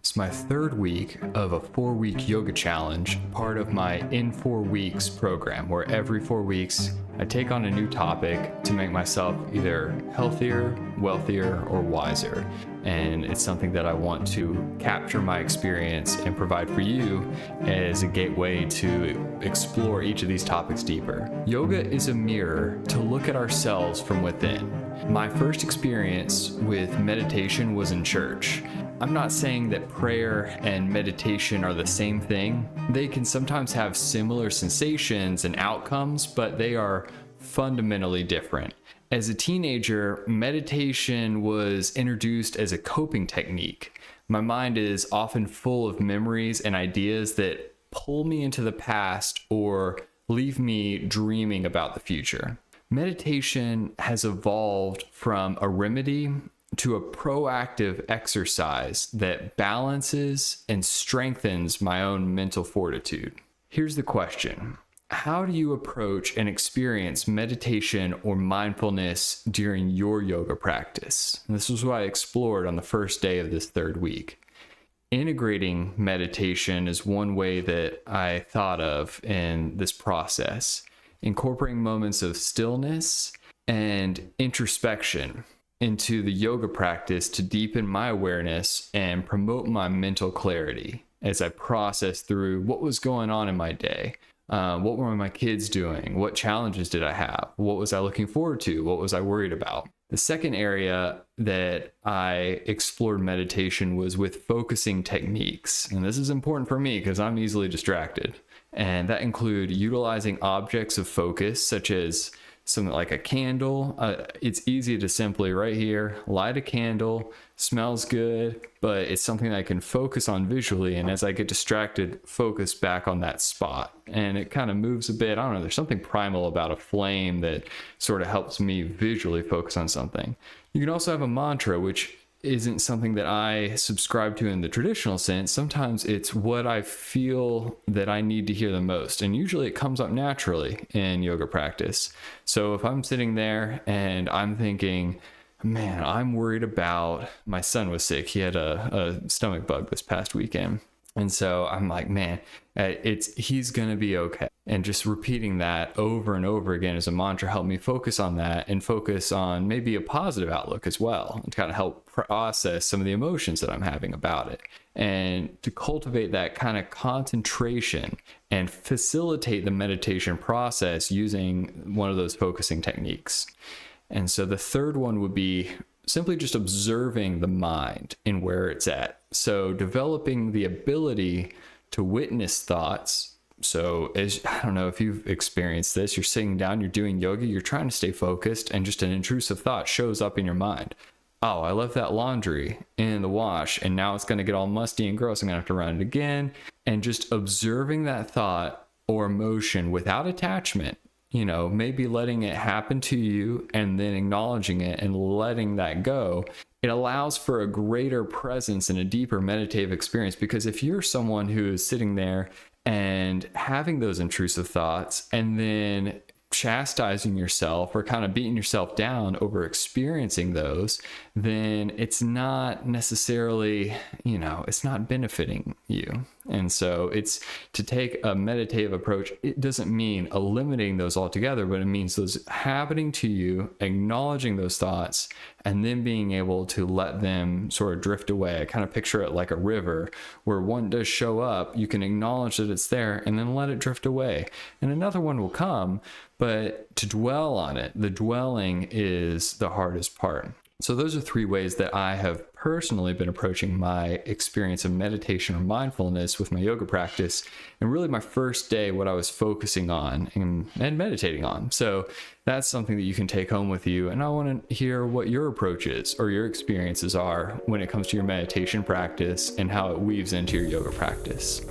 It's my third week of a 4-week yoga challenge, part of my In 4 Weeks program, where every 4 weeks I take on a new topic to make myself either healthier, wealthier, or wiser. And it's something that I want to capture my experience and provide for you as a gateway to explore each of these topics deeper. Yoga is a mirror to look at ourselves from within. My first experience with meditation was in church. I'm not saying that prayer and meditation are the same thing. They can sometimes have similar sensations and outcomes, but they are fundamentally different. As a teenager, meditation was introduced as a coping technique. My mind is often full of memories and ideas that pull me into the past or leave me dreaming about the future. Meditation has evolved from a remedy to a proactive exercise that balances and strengthens my own mental fortitude. Here's the question. How do you approach and experience meditation or mindfulness during your yoga practice? And this is what I explored on the first day of this third week. Integrating meditation is one way that I thought of in this process, incorporating moments of stillness and introspection into the yoga practice to deepen my awareness and promote my mental clarity as I process through what was going on in my day. What were my kids doing? What challenges did I have? What was I looking forward to? What was I worried about? The second area that I explored meditation was with focusing techniques. And this is important for me because I'm easily distracted. And that include utilizing objects of focus, such as something like a candle. It's easy to simply right here, light a candle, smells good, but it's something that I can focus on visually. And as I get distracted, focus back on that spot. And it kind of moves a bit. I don't know, there's something primal about a flame that sort of helps me visually focus on something. You can also have a mantra, which isn't something that I subscribe to in the traditional sense. Sometimes it's what I feel that I need to hear the most. And usually it comes up naturally in yoga practice. So if I'm sitting there and I'm thinking, man, I'm worried about, my son was sick. He had a stomach bug this past weekend. And so I'm like, man, he's going to be okay. And just repeating that over and over again as a mantra helped me focus on that and focus on maybe a positive outlook as well, and kind of help process some of the emotions that I'm having about it. And to cultivate that kind of concentration and facilitate the meditation process using one of those focusing techniques. And so the third one would be simply just observing the mind and where it's at. So developing the ability to witness thoughts. So I don't know if you've experienced this, you're sitting down, you're doing yoga, you're trying to stay focused, and just an intrusive thought shows up in your mind. Oh, I left that laundry in the wash and now it's going to get all musty and gross. I'm going to have to run it again. And just observing that thought or emotion without attachment, maybe letting it happen to you and then acknowledging it and letting that go. It allows for a greater presence and a deeper meditative experience, because if you're someone who is sitting there and having those intrusive thoughts and then chastising yourself or kind of beating yourself down over experiencing those, then it's not necessarily, it's not benefiting you. And so it's to take a meditative approach. It doesn't mean eliminating those altogether, but it means those happening to you, acknowledging those thoughts, and then being able to let them sort of drift away. I kind of picture it like a river where one does show up, you can acknowledge that it's there and then let it drift away. And another one will come, but to dwell on it, the dwelling is the hardest part. So those are 3 ways that I have personally been approaching my experience of meditation or mindfulness with my yoga practice. And really my first day, what I was focusing on and meditating on. So that's something that you can take home with you. And I want to hear what your approach is or your experiences are when it comes to your meditation practice and how it weaves into your yoga practice.